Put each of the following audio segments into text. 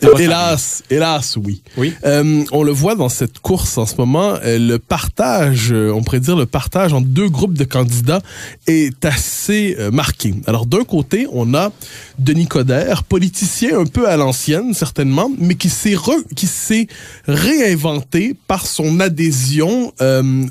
Hélas, oui. Oui. On le voit dans cette course en ce moment, le partage, on pourrait dire le partage entre deux groupes de candidats est assez marqué. Alors d'un côté, on a Denis Coderre, politicien un peu à l'ancienne certainement, mais qui s'est réinventé par son adhésion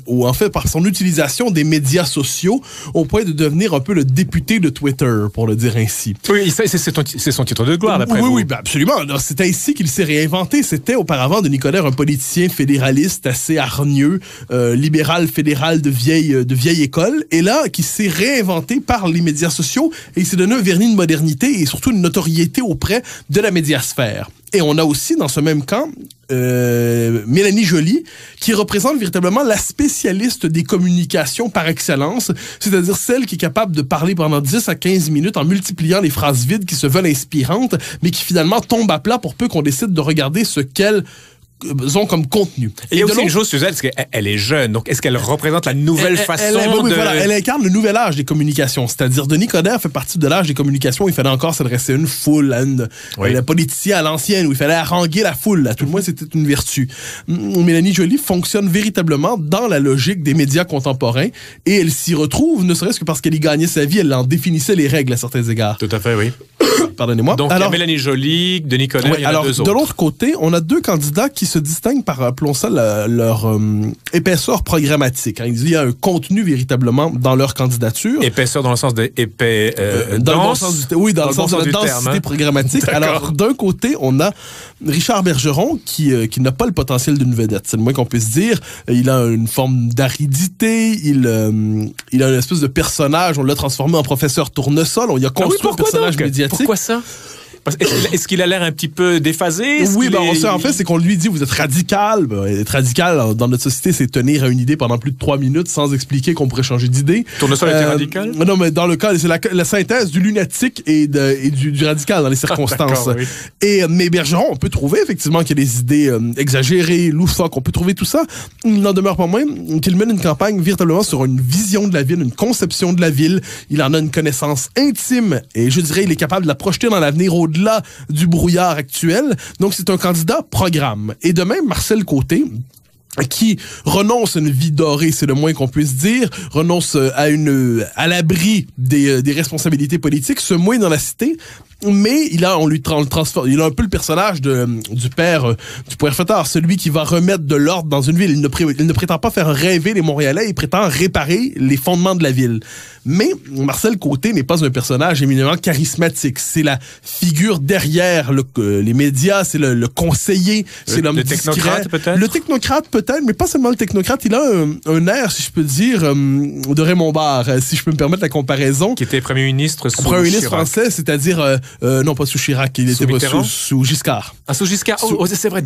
ou en fait par son utilisation des médias sociaux au point de devenir un peu le député de Twitter, pour le dire ainsi. Oui, c'est son titre de gloire, d'après vous. Oui, ben absolument. Alors, c'était ici qu'il s'est réinventé. C'était auparavant Denis Coderre, un politicien fédéraliste assez hargneux, libéral fédéral de vieille école, et là, qui s'est réinventé par les médias sociaux et il s'est donné un vernis de modernité et surtout une notoriété auprès de la médiasphère. Et on a aussi, dans ce même camp, Mélanie Joly, qui représente véritablement la spécialiste des communications par excellence, c'est-à-dire celle qui est capable de parler pendant 10 à 15 minutes en multipliant les phrases vides qui se veulent inspirantes, mais qui finalement tombent à plat pour peu qu'on décide de regarder ce qu'elle ont comme contenu. Et il y a aussi une chose, Suzanne, parce qu'elle est jeune, donc est-ce qu'elle représente la nouvelle façon de... Voilà, elle incarne le nouvel âge des communications, c'est-à-dire Denis Coderre fait partie de l'âge des communications où il fallait encore s'adresser à une foule, à un politicien à l'ancienne, où il fallait haranguer la foule, à tout le moins c'était une vertu. Mélanie Joly fonctionne véritablement dans la logique des médias contemporains et elle s'y retrouve, ne serait-ce que parce qu'elle y gagnait sa vie, elle en définissait les règles à certains égards. Tout à fait, oui. Pardonnez-moi. Donc, alors, il y a Mélanie Joly, Denis Coderre, il y en a deux autres. De l'autre côté, on a deux candidats qui se distinguent par, appelons ça, leur épaisseur programmatique. Il y a un contenu véritablement dans leur candidature. Épaisseur dans le sens de épais dans le sens de la densité programmatique. Alors, d'un côté, on a Richard Bergeron qui n'a pas le potentiel d'une vedette. C'est le moins qu'on puisse dire. Il a une forme d'aridité. Il a une espèce de personnage. On l'a transformé en professeur Tournesol. On y a construit un personnage médiatique. Pourquoi ça? Est-ce qu'il a l'air un petit peu déphasé? Oui, en fait, c'est qu'on lui dit, vous êtes radical. Être radical dans notre société, c'est tenir à une idée pendant plus de 3 minutes sans expliquer qu'on pourrait changer d'idée. Tournesol était radical? Non, mais dans le cas, c'est la synthèse du lunatique et du radical dans les circonstances. Oui. Mais Bergeron, on peut trouver effectivement qu'il y a des idées exagérées, loufoques, on peut trouver tout ça. Il n'en demeure pas moins qu'il mène une campagne véritablement sur une vision de la ville, une conception de la ville. Il en a une connaissance intime et je dirais, il est capable de la projeter dans l'avenir au-delà du brouillard actuel. Donc, c'est un candidat programme. Et de même, Marcel Côté, qui renonce à une vie dorée, c'est le moins qu'on puisse dire, renonce à l'abri des responsabilités politiques, se mouille dans la cité, mais on le transforme, il a un peu le personnage du père fêtard, celui qui va remettre de l'ordre dans une ville. Il ne prétend pas faire rêver les Montréalais, il prétend réparer les fondements de la ville. Mais Marcel Côté n'est pas un personnage éminemment charismatique. C'est la figure derrière les médias, c'est le conseiller, c'est l'homme discret. Le technocrate peut-être? Le technocrate peut-être, mais pas seulement le technocrate. Il a un air, si je peux dire, de Raymond Barre, si je peux me permettre la comparaison. Qui était premier ministre sous Chirac. Premier ministre français, c'est-à-dire... non, pas sous Chirac, il était sous Giscard. Ah, sous Giscard, c'est vrai,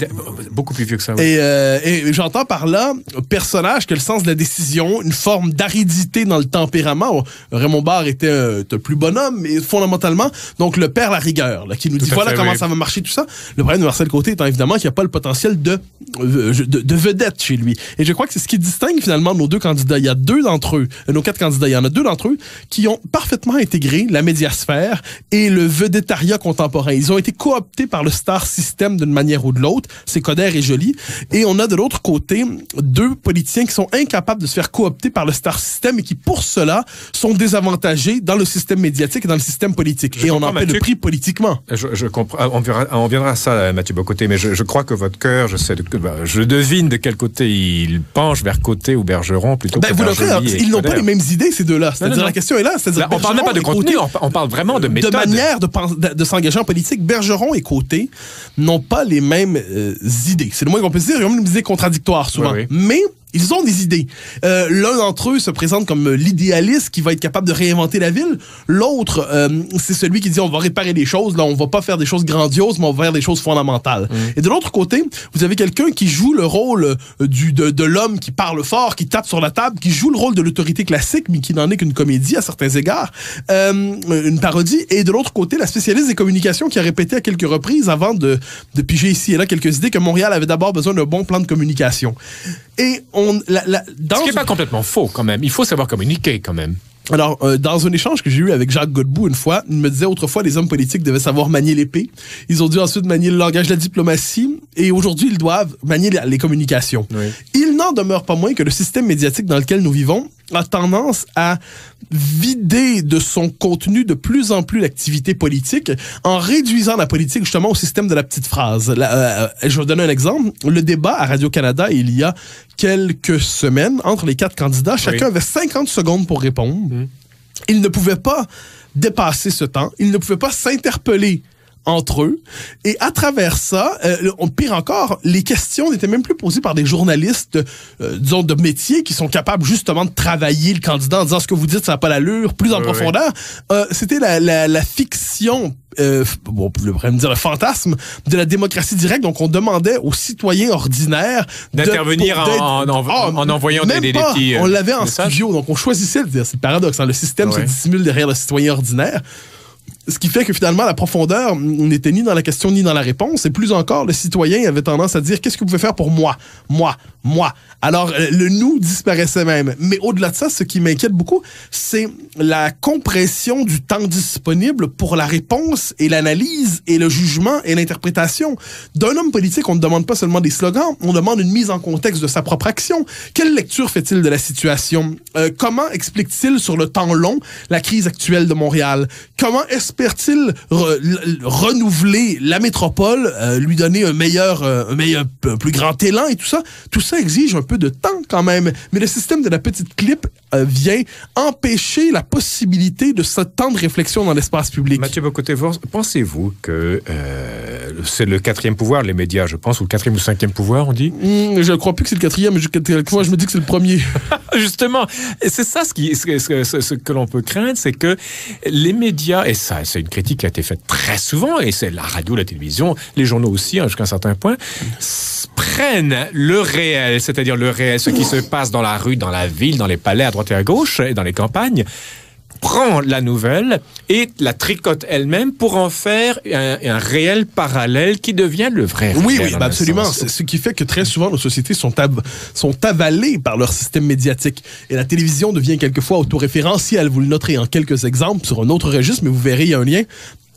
beaucoup plus vieux que ça. Oui. Et j'entends par là un personnage qui a le sens de la décision, une forme d'aridité dans le tempérament. Raymond Barre était un plus bonhomme, mais fondamentalement, donc le père la rigueur, là, qui nous dit voilà comment ça va marcher, tout ça. Le problème de Marcel Côté étant évidemment qu'il n'y a pas le potentiel de vedette chez lui. Et je crois que c'est ce qui distingue finalement nos deux candidats. Il y a deux d'entre eux, nos 4 candidats, il y en a 2 d'entre eux qui ont parfaitement intégré la médiasphère et le vedettariat contemporain. Ils ont été cooptés par le star system d'une manière ou de l'autre. C'est Coderre et Joly. Et on a de l'autre côté 2 politiciens qui sont incapables de se faire coopter par le star system et qui, pour cela, sont désavantagés dans le système médiatique et dans le système politique. Et on en paie le prix politiquement. Je comprends. On viendra à ça, Mathieu Bocoté, mais je crois que votre cœur, je devine de quel côté il penche, vers Côté ou Bergeron, plutôt que vers Joly. Ils n'ont pas les mêmes idées, ces deux-là. C'est-à-dire, la question est là. Là, on parle même pas de contenu, on parle vraiment de méthode. De manière de s'engager en politique. Bergeron et Côté n'ont pas les mêmes idées. C'est le moins qu'on peut se dire. Ils ont même des idées contradictoires souvent. Oui. Mais ils ont des idées. L'un d'entre eux se présente comme l'idéaliste qui va être capable de réinventer la ville. L'autre, c'est celui qui dit on va réparer des choses. Là, on va pas faire des choses grandioses, mais on va faire des choses fondamentales. Et de l'autre côté, vous avez quelqu'un qui joue le rôle de l'homme qui parle fort, qui tape sur la table, qui joue le rôle de l'autorité classique, mais qui n'en est qu'une comédie à certains égards, une parodie. Et de l'autre côté, la spécialiste des communications qui a répété à quelques reprises avant de piger ici et là quelques idées que Montréal avait d'abord besoin d'un bon plan de communication. Et ce qui n'est pas complètement faux, quand même. Il faut savoir communiquer, quand même. Alors, dans un échange que j'ai eu avec Jacques Godbout une fois, il me disait autrefois les hommes politiques devaient savoir manier l'épée. Ils ont dû ensuite manier le langage de la diplomatie et aujourd'hui, ils doivent manier les communications. Oui. Il n'en demeure pas moins que le système médiatique dans lequel nous vivons a tendance à vider de son contenu de plus en plus l'activité politique en réduisant la politique justement au système de la petite phrase. Je vais vous donner un exemple. Le débat à Radio-Canada, il y a quelques semaines, entre les 4 candidats, chacun avait 50 secondes pour répondre. Ils ne pouvaient pas dépasser ce temps. Ils ne pouvaient pas s'interpeller entre eux. Et à travers ça, pire encore, les questions n'étaient même plus posées par des journalistes, disons, de métier qui sont capables justement de travailler le candidat en disant ce que vous dites, ça n'a pas l'allure, plus en profondeur. C'était la fiction, on pourrait me dire le fantasme de la démocratie directe. Donc, on demandait aux citoyens ordinaires d'intervenir en envoyant des petits on l'avait en messages. Studio, donc on choisissait, c'est le paradoxe, hein, le système se dissimule derrière le citoyen ordinaire. Ce qui fait que finalement, la profondeur, on n'était ni dans la question ni dans la réponse. Et plus encore, le citoyen avait tendance à dire « Qu'est-ce que vous pouvez faire pour moi? Moi. » Alors, le « nous » disparaissait même. Mais au-delà de ça, ce qui m'inquiète beaucoup, c'est la compression du temps disponible pour la réponse et l'analyse et le jugement et l'interprétation. D'un homme politique, on ne demande pas seulement des slogans, on demande une mise en contexte de sa propre action. Quelle lecture fait-il de la situation? Comment explique-t-il sur le temps long la crise actuelle de Montréal? Comment espère-t-il renouveler la métropole, lui donner un plus grand élan et tout ça? Tout ça exige un peu de temps quand même. Mais le système de la petite clip vient empêcher la possibilité de ce temps de réflexion dans l'espace public. Mathieu Bocoté-Force, pensez-vous que c'est le 4e pouvoir, les médias, je pense, ou le 4e ou 5e pouvoir, on dit? Je ne crois plus que c'est le 4e, mais moi, je me dis que c'est le premier. Justement, et c'est ça ce que l'on peut craindre, c'est que les médias, et ça, c'est une critique qui a été faite très souvent, et c'est la radio, la télévision, les journaux aussi, jusqu'à un certain point, prennent le réel, c'est-à-dire le réel, ce qui se passe dans la rue, dans la ville, dans les palais, à droite et à gauche, et dans les campagnes, prend la nouvelle et la tricote elle-même pour en faire un réel parallèle qui devient le vrai réel. Oui, absolument. C'est ce qui fait que très souvent, nos sociétés sont avalées par leur système médiatique. Et la télévision devient quelquefois autoréférentielle. Vous le noterez en quelques exemples sur un autre registre, mais vous verrez, il y a un lien.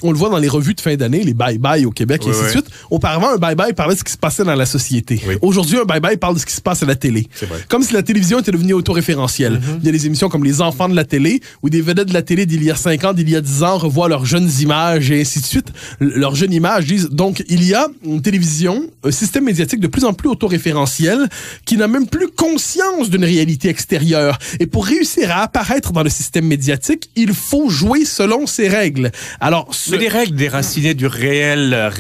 On le voit dans les revues de fin d'année, les bye-bye au Québec et ainsi de suite. Auparavant, un bye-bye parlait de ce qui se passait dans la société. Oui. Aujourd'hui, un bye-bye parle de ce qui se passe à la télé. Comme si la télévision était devenue autoréférentielle. Il y a des émissions comme Les Enfants de la télé, où des vedettes de la télé d'il y a 5 ans, d'il y a 10 ans, revoient leurs jeunes images et ainsi de suite. Leurs jeunes images disent... Donc, il y a une télévision, un système médiatique de plus en plus autoréférentiel, qui n'a même plus conscience d'une réalité extérieure. Et pour réussir à apparaître dans le système médiatique, il faut jouer selon ses règles. Alors, mais des règles déracinées du réel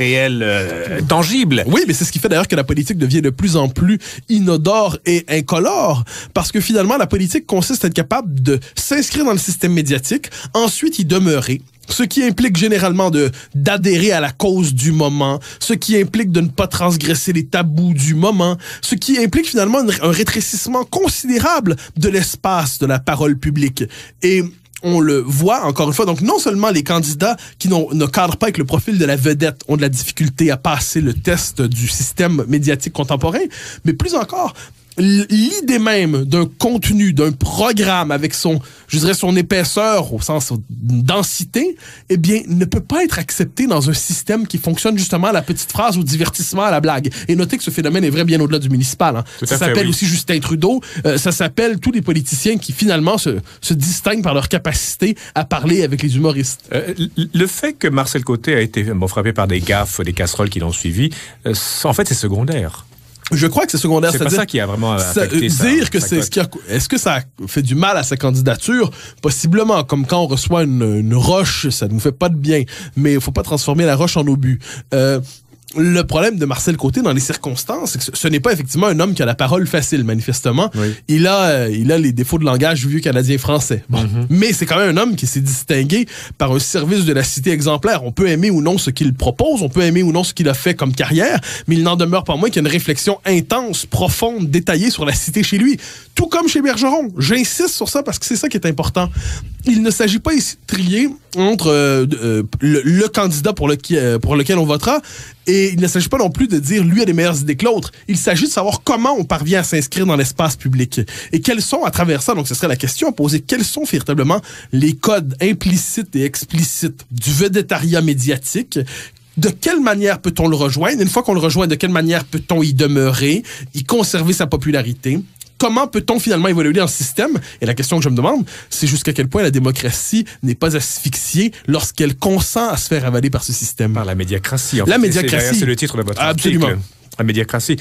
tangible. Oui, mais c'est ce qui fait d'ailleurs que la politique devient de plus en plus inodore et incolore, parce que finalement, la politique consiste à être capable de s'inscrire dans le système médiatique, ensuite y demeurer, ce qui implique généralement d'adhérer à la cause du moment, ce qui implique de ne pas transgresser les tabous du moment, ce qui implique finalement un rétrécissement considérable de l'espace de la parole publique. Et on le voit encore une fois. Donc, non seulement les candidats qui ne cadrent pas avec le profil de la vedette ont de la difficulté à passer le test du système médiatique contemporain, mais plus encore, l'idée même d'un contenu, d'un programme avec son épaisseur au sens densité, eh bien, ne peut pas être accepté dans un système qui fonctionne justement à la petite phrase, au divertissement, à la blague. Et notez que ce phénomène est vrai bien au-delà du municipal. Hein. Ça s'appelle aussi Justin Trudeau. Ça s'appelle tous les politiciens qui finalement se distinguent par leur capacité à parler avec les humoristes. Le fait que Marcel Côté a été frappé par des gaffes, des casseroles qui l'ont suivi, en fait, c'est secondaire. Je crois que c'est secondaire. C'est pas ça qui a vraiment affecté ça. Dire que c'est est-ce que ça fait du mal à sa candidature? Possiblement. Comme quand on reçoit une roche, ça ne nous fait pas de bien. Mais il faut pas transformer la roche en obus. Le problème de Marcel Côté dans les circonstances, c'est que ce n'est pas effectivement un homme qui a la parole facile, manifestement. Oui. Il a les défauts de langage du vieux Canadien français. Bon. Mais c'est quand même un homme qui s'est distingué par un service de la cité exemplaire. On peut aimer ou non ce qu'il propose, on peut aimer ou non ce qu'il a fait comme carrière, mais il n'en demeure pas moins qu'il y a une réflexion intense, profonde, détaillée sur la cité chez lui. Tout comme chez Bergeron. J'insiste sur ça parce que c'est ça qui est important. Il ne s'agit pas ici de trier entre le candidat pour lequel on votera Et il ne s'agit pas non plus de dire lui a des meilleures idées que l'autre. Il s'agit de savoir comment on parvient à s'inscrire dans l'espace public. Et quels sont, à travers ça, donc ce serait la question à poser, quels sont véritablement les codes implicites et explicites du vedettariat médiatique? De quelle manière peut-on le rejoindre? Une fois qu'on le rejoint, de quelle manière peut-on y demeurer, y conserver sa popularité? Comment peut-on finalement évoluer dans le système? Et la question que je me demande, c'est jusqu'à quel point la démocratie n'est pas asphyxiée lorsqu'elle consent à se faire avaler par ce système. Par la médiacratie. La médiacratie. C'est le titre de votre Absolument. article. La médiacratie.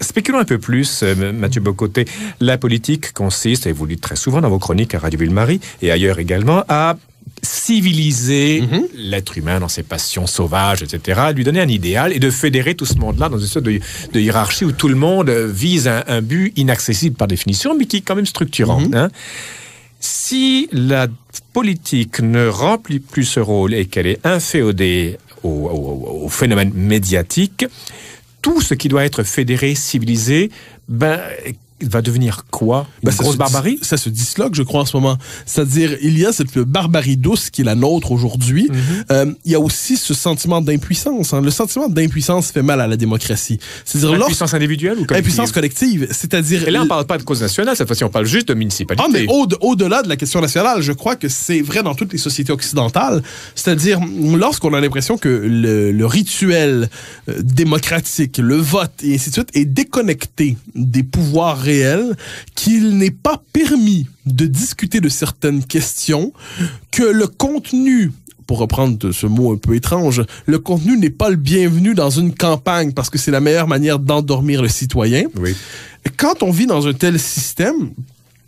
Spéculons un peu plus, Mathieu Bock-Côté. La politique consiste, et vous le dites très souvent dans vos chroniques à Radio Ville-Marie et ailleurs également, à civiliser l'être humain dans ses passions sauvages, etc., lui donner un idéal et de fédérer tout ce monde-là dans une sorte de hiérarchie où tout le monde vise un but inaccessible par définition, mais qui est quand même structurant. Hein. Si la politique ne remplit plus ce rôle et qu'elle est inféodée au phénomène médiatique, tout ce qui doit être fédéré, civilisé, va devenir quoi? Une grosse barbarie? Ça se disloque, je crois, en ce moment. C'est-à-dire, il y a cette barbarie douce qui est la nôtre aujourd'hui. Il y a aussi ce sentiment d'impuissance. Hein. Le sentiment d'impuissance fait mal à la démocratie. C'est-à-dire impuissance individuelle ou collective? Impuissance collective. C'est-à-dire... Et là, on ne parle pas de cause nationale, cette fois-ci, on parle juste de municipalité. Ah, mais au-delà de la question nationale, je crois que c'est vrai dans toutes les sociétés occidentales. C'est-à-dire, lorsqu'on a l'impression que le rituel démocratique, le vote, et ainsi de suite, est déconnecté des pouvoirs réel, qu'il n'est pas permis de discuter de certaines questions, que le contenu, pour reprendre ce mot un peu étrange, le contenu n'est pas le bienvenu dans une campagne parce que c'est la meilleure manière d'endormir le citoyen. Oui. Quand on vit dans un tel système,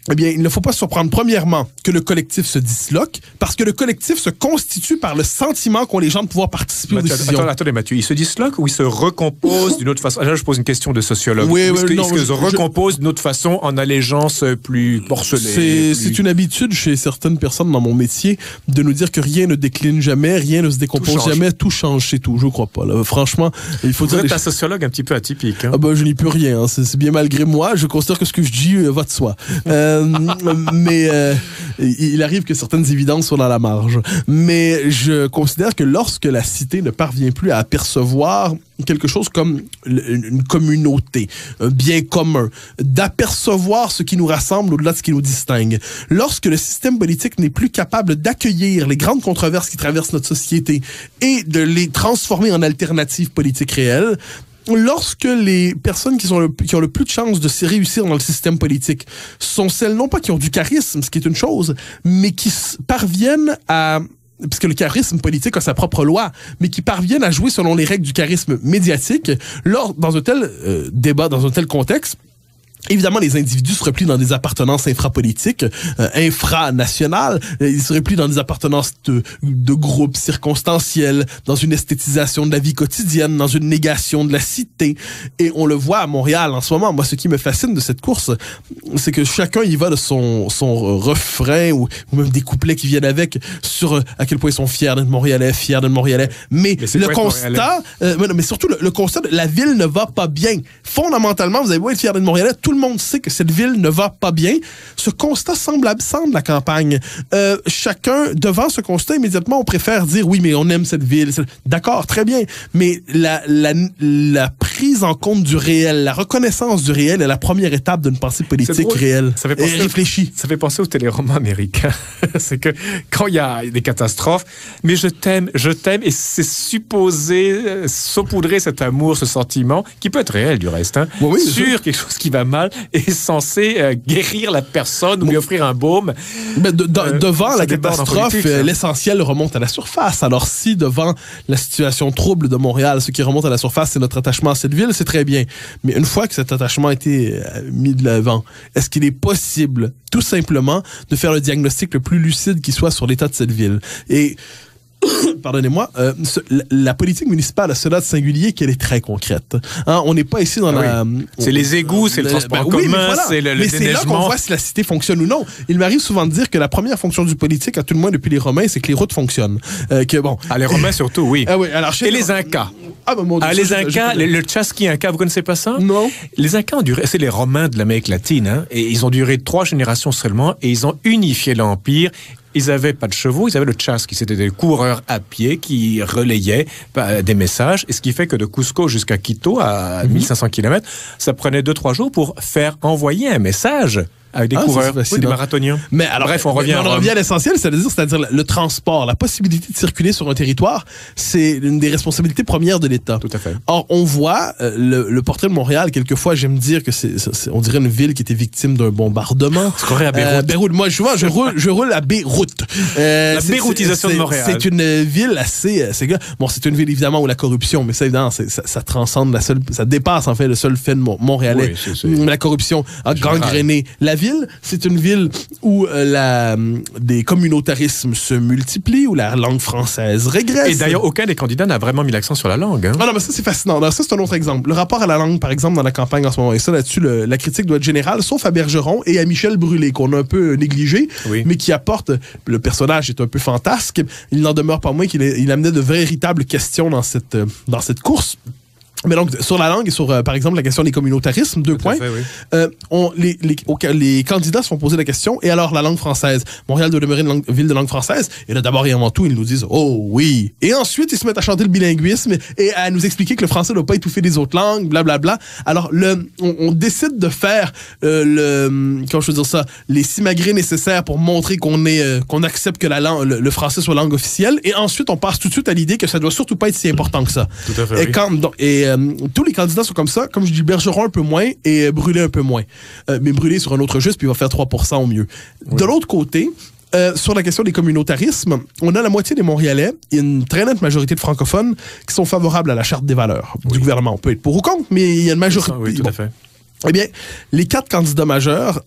eh bien, il ne faut pas se surprendre, premièrement, que le collectif se disloque, parce que le collectif se constitue par le sentiment qu'ont les gens de pouvoir participer aux décisions. Attendez, Mathieu, il se disloque ou il se recompose d'une autre façon? Là, je pose une question de sociologue. Oui, Est-ce qu'il se recompose d'une autre façon en allégeance plus porcelée? C'est une habitude chez certaines personnes dans mon métier de nous dire que rien ne décline jamais, rien ne se décompose jamais, tout change chez tout. Je crois pas. Là. Franchement, il faut dire... Vous êtes un sociologue un petit peu atypique. Hein? Je n'y peux rien. Hein. C'est bien malgré moi. Je considère que ce que je dis va de soi. Mais il arrive que certaines évidences soient dans la marge. Mais je considère que lorsque la cité ne parvient plus à apercevoir quelque chose comme une communauté, un bien commun, d'apercevoir ce qui nous rassemble au-delà de ce qui nous distingue, lorsque le système politique n'est plus capable d'accueillir les grandes controverses qui traversent notre société et de les transformer en alternatives politiques réelles, lorsque les personnes qui ont le plus de chances de réussir dans le système politique sont celles, non pas qui ont du charisme, ce qui est une chose, mais qui parviennent à... Puisque le charisme politique a sa propre loi, mais qui parviennent à jouer selon les règles du charisme médiatique, dans un tel débat, dans un tel contexte, évidemment, les individus se replient dans des appartenances infrapolitiques, infranationales. Ils se replient dans des appartenances de groupes circonstanciels, dans une esthétisation de la vie quotidienne, dans une négation de la cité. Et on le voit à Montréal en ce moment. Moi, ce qui me fascine de cette course, c'est que chacun y va de son refrain ou même des couplets qui viennent avec sur à quel point ils sont fiers d'être Montréalais, fiers d'être Montréalais. Mais le constat, mais surtout le constat de la ville ne va pas bien. Fondamentalement, vous avez beau être fier d'être Montréalais, tout le monde sait que cette ville ne va pas bien. Ce constat semble absent de la campagne. Chacun, devant ce constat, immédiatement, on préfère dire oui, mais on aime cette ville. D'accord, très bien. Mais la prise en compte du réel, la reconnaissance du réel est la première étape d'une pensée politique réelle et réfléchie. Ça fait penser aux téléromans américains. C'est que quand il y a des catastrophes, mais je t'aime, et c'est supposé saupoudrer cet amour, ce sentiment, qui peut être réel du reste, hein, oui, sur quelque chose qui va mal, est censé guérir la personne ou lui offrir un baume. Mais devant la catastrophe, l'essentiel remonte à la surface. Alors si devant la situation trouble de Montréal, ce qui remonte à la surface, c'est notre attachement à cette ville, c'est très bien. Mais une fois que cet attachement a été mis de l'avant, est-ce qu'il est possible, tout simplement, de faire le diagnostic le plus lucide qui soit sur l'état de cette ville? Et pardonnez-moi, la politique municipale a cela de singulier qu'elle est très concrète. Hein, on n'est pas ici dans la... C'est les égouts, c'est le transport en commun, c'est le déneigement. Mais c'est là qu'on voit si la cité fonctionne ou non. Il m'arrive souvent de dire que la première fonction du politique, à tout le moins depuis les Romains, c'est que les routes fonctionnent. Les Romains surtout, oui. Oui, alors et les Incas. Mon Dieu, les Incas, le Chasqui Inca, vous connaissez pas ça? Non. Les Incas ont duré, c'est les Romains de l'Amérique latine, hein, et ils ont duré 3 générations seulement, et ils ont unifié l'Empire. ils avaient pas de chevaux, ils avaient le chas, qui c'était des coureurs à pied qui relayaient des messages, et ce qui fait que de Cusco jusqu'à Quito, à 1500 km, ça prenait 2-3 jours pour faire envoyer un message avec des coureurs, des marathoniens. Mais alors, bref, on revient à l'essentiel, c'est-à-dire le transport, la possibilité de circuler sur un territoire, c'est une des responsabilités premières de l'État. Tout à fait. Or, on voit le portrait de Montréal. Quelquefois, j'aime dire que on dirait une ville qui était victime d'un bombardement. Tu croirais à Beyrouth. Beyrouth. Moi, je roule à Beyrouth. La Beyroutisation de Montréal. C'est une ville assez. Bon, c'est une ville évidemment où la corruption, mais ça évidemment, ça transcende ça dépasse en fait le seul fait de montréalais. Oui, la corruption a gangréné la ville. C'est une ville où des communautarismes se multiplient, où la langue française régresse. Et d'ailleurs, aucun des candidats n'a vraiment mis l'accent sur la langue. Hein? Ah non, mais ça, c'est fascinant. Alors, ça, c'est un autre exemple. Le rapport à la langue, par exemple, dans la campagne en ce moment, et ça, là-dessus, la critique doit être générale, sauf à Bergeron et à Michel Brûlé, qu'on a un peu négligé, mais qui apporte... Le personnage est un peu fantasque. Il n'en demeure pas moins qu'il amenait de véritables questions dans cette course. Mais donc, sur la langue et sur, par exemple, la question des communautarismes, 2 points, fait, oui. Les candidats se font poser la question, et alors la langue française? Montréal doit demeurer une ville de langue française? Et là, d'abord et avant tout, ils nous disent « Oh oui ». Et ensuite, ils se mettent à chanter le bilinguisme et à nous expliquer que le français ne doit pas étouffer les autres langues, blablabla. Alors, on décide de faire comment je veux dire ça, les simagrées nécessaires pour montrer qu'on accepte que le français soit langue officielle, et ensuite, on passe tout de suite à l'idée que ça doit surtout pas être si important que ça. Tout à fait, tous les candidats sont comme ça. Comme je dis, Bergeron un peu moins et Brûlé un peu moins. Mais Brûlé sur un autre juste, puis il va faire 3% au mieux. Oui. De l'autre côté, sur la question des communautarismes, on a la moitié des Montréalais et une très nette majorité de francophones qui sont favorables à la charte des valeurs du gouvernement. On peut être pour ou contre, mais il y a une majorité. Oui, tout à fait. Eh bien, les 4 candidats majeurs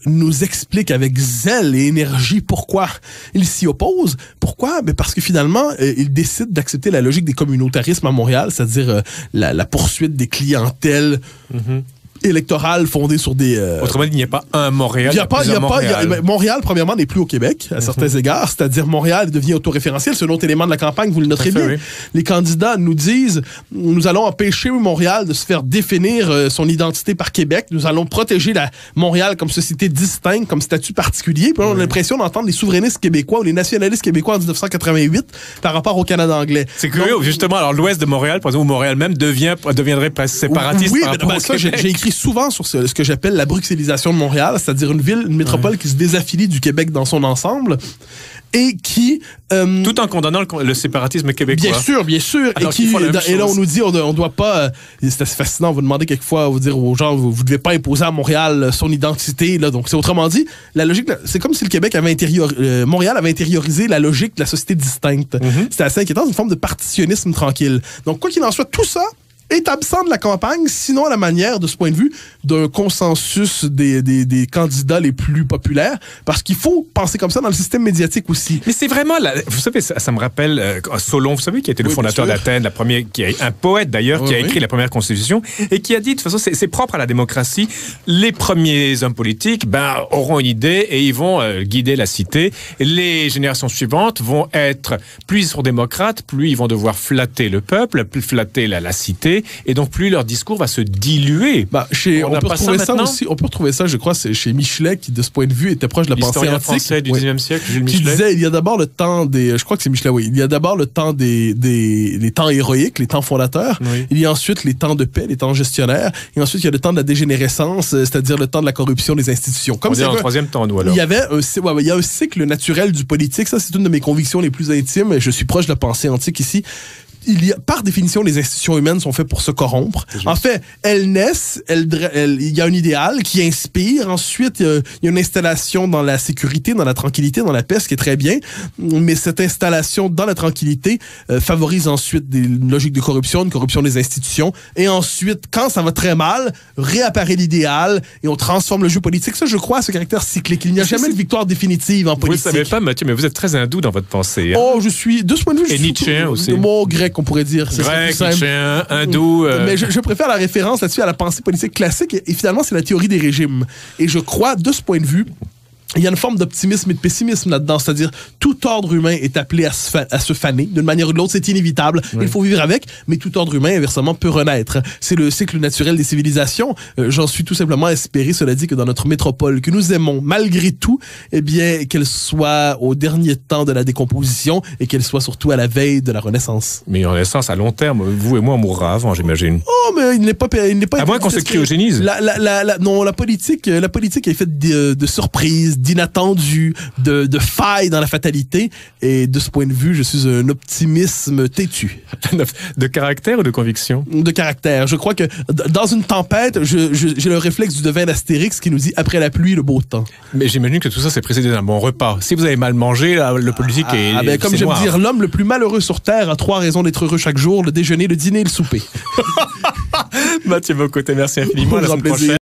nous expliquent avec zèle et énergie pourquoi ils s'y opposent. Pourquoi? Ben parce que finalement, ils décident d'accepter la logique des communautarismes à Montréal, c'est-à-dire la poursuite des clientèles électorale fondée sur des... Autrement dit, il n'y a pas un Montréal. Montréal, premièrement, n'est plus au Québec, à certains égards. C'est-à-dire, Montréal devient autoréférentiel. C'est un autre élément de la campagne, vous le noterez bien. Oui. Les candidats nous disent, nous allons empêcher Montréal de se faire définir son identité par Québec. Nous allons protéger Montréal comme société distincte, comme statut particulier. Puis on a l'impression d'entendre les souverainistes québécois ou les nationalistes québécois en 1988 par rapport au Canada anglais. C'est curieux, justement. Alors, l'ouest de Montréal, par exemple, où Montréal même deviendrait presque séparatiste. Oui, mais ça, j'ai écrit souvent sur ce que j'appelle la bruxellisation de Montréal, c'est-à-dire une métropole qui se désaffilie du Québec dans son ensemble et qui... tout en condamnant le séparatisme québécois. Bien sûr. Alors et là, on nous dit, on doit pas... c'est assez fascinant, vous demandez quelquefois, vous dire aux gens, vous devez pas imposer à Montréal son identité. Là, donc, c'est autrement dit, la logique, c'est comme si le Québec avait Montréal avait intériorisé la logique de la société distincte. C'était assez inquiétant, une forme de partitionnisme tranquille. Donc, quoi qu'il en soit, tout ça est absent de la campagne, sinon à la manière, de ce point de vue, d'un consensus des candidats les plus populaires, parce qu'il faut penser comme ça dans le système médiatique aussi. Mais c'est vraiment, vous savez, ça me rappelle Solon, vous savez, qui a été le fondateur d'Athènes, qui est un poète d'ailleurs, qui a écrit la première constitution, et qui a dit, de toute façon, c'est propre à la démocratie, les premiers hommes politiques auront une idée et ils vont guider la cité. Les générations suivantes vont être, plus ils sont démocrates, plus ils vont devoir flatter le peuple, plus flatter la cité, et donc plus leur discours va se diluer. On peut retrouver ça, je crois, c'est chez Michelet, qui de ce point de vue était proche de la pensée antique. Français du 19e siècle, Jules Michelet. Qui disait, il y a d'abord le temps je crois que c'est Michelet, oui. Il y a d'abord le temps des temps héroïques, les temps fondateurs. Oui. Il y a ensuite les temps de paix, les temps gestionnaires. Et ensuite, il y a le temps de la dégénérescence, c'est-à-dire le temps de la corruption des institutions. Comme on est en troisième temps, nous, alors. Il y a un cycle naturel du politique. Ça, c'est une de mes convictions les plus intimes. Je suis proche de la pensée antique ici. Par définition, les institutions humaines sont faites pour se corrompre. En fait, elles naissent, il y a un idéal qui inspire. Ensuite, il y a une installation dans la sécurité, dans la tranquillité, dans la paix, ce qui est très bien. Mais cette installation dans la tranquillité favorise ensuite une logique de corruption, une corruption des institutions. Et ensuite, quand ça va très mal, réapparaît l'idéal et on transforme le jeu politique. Ça, je crois à ce caractère cyclique. Il n'y a jamais de victoire définitive en politique. Vous ne savez pas, Mathieu, mais vous êtes très hindou dans votre pensée. Hein? Oh, je suis, de ce point de vue, je suis... Et Nietzsche aussi. Mot grec, on pourrait dire. Grec, Nietzsche, hindou... Mais je préfère la référence là-dessus à la pensée politique classique et finalement, c'est la théorie des régimes. Et je crois, de ce point de vue, il y a une forme d'optimisme et de pessimisme là-dedans, c'est-à-dire tout ordre humain est appelé à se faner d'une manière ou de l'autre, c'est inévitable, il faut vivre avec, mais tout ordre humain inversement peut renaître. C'est le cycle naturel des civilisations. J'en suis tout simplement espéré, cela dit, que dans notre métropole que nous aimons malgré tout, eh bien qu'elle soit au dernier temps de la décomposition et qu'elle soit surtout à la veille de la renaissance. Mais en essence, à long terme, vous et moi on mourra avant, j'imagine. Oh, mais il n'est pas à moins qu'on se cryogénise. Non, la politique est faite de surprises, d'inattendus, de failles dans la fatalité. Et de ce point de vue, je suis un optimisme têtu. De caractère ou de conviction? De caractère. Je crois que dans une tempête, j'ai le réflexe du devin d'Astérix qui nous dit après la pluie, le beau temps. Mais j'imagine que tout ça, c'est précédé d'un bon repas. Si vous avez mal mangé, le politique est. Comme j'aime dire, l'homme le plus malheureux sur Terre a 3 raisons d'être heureux chaque jour: le déjeuner, le dîner et le souper. Mathieu Bocoté, merci infiniment. À la semaine prochaine.